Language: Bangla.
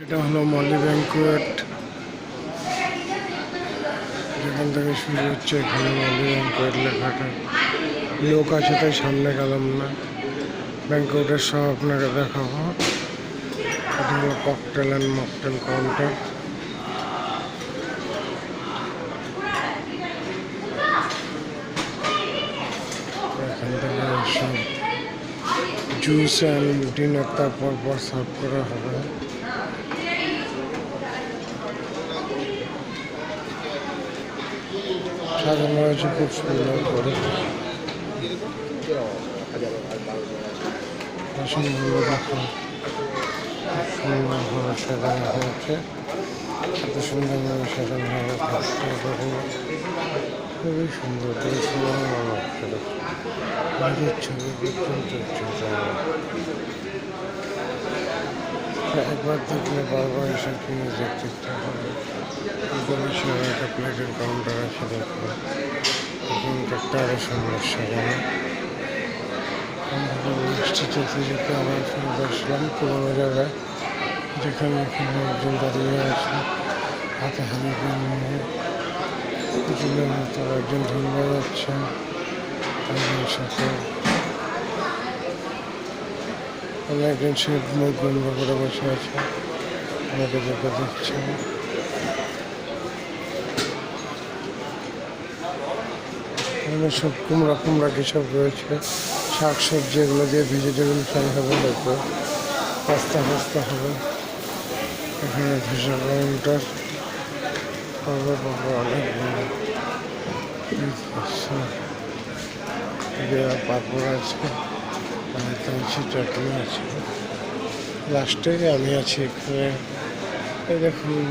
এটা হলো মলি ব্যাংকুয়েট, যেখান থেকে শুরু হচ্ছে এখানে মলি ব্যাংকুয়েট লেখাটা। লোক আছে তাই সামনে গেলাম না। ব্যাংকুয়েটের সব আপনাকে দেখাবো। এটা হলো ককটেল অ্যান্ড মকটেল কাউন্টার। এখান থেকে সব জুস অ্যান্ড ডিনার তারপর সার্ভ করা হবে। সাজানো হয়েছে খুব সুন্দর করে। আসনগুলো দেখো খুব সুন্দরভাবে সাজানো হয়েছে। এত সুন্দরভাবে সাজানো হয়েছে, খুবই সুন্দর, খুবই সুন্দর মনে হচ্ছে। নিজের ছবি পর্যন্ত একবার দেখলে বারবার এসে কিনে দেখতে ইচ্ছা হবে। একটা প্লেটের কাউন্টার আছে, দেখো কাউন্টারটা আরো সুন্দর সাজানো। মিষ্টি যেতে যেতে আবার ফিরে আসলাম পুরোনো জায়গায়, যেখানে এখানে একজন দাঁড়িয়ে আছে হাতে হারিকেন নিয়ে। পুতুলের মতো একজন ঢোল বাজাচ্ছে, একজন সাথে একজন সে মুখ বন্ধ করে বসে আছে, আমাকে দেখে দিচ্ছে। এখানে সব কুমড়া কুমড়া কি সব রয়েছে, শাক সবজি, এগুলো দিয়ে ভেজিটেবল ফ্রাই হবে, দেখো পাস্তা পাস্তা হবে। এখানে ধোসা কাউন্টার হবে, অনেক পাপড় আছে, চাটনি আছে। লাস্টে আমি আছি এখানে, এই দেখুন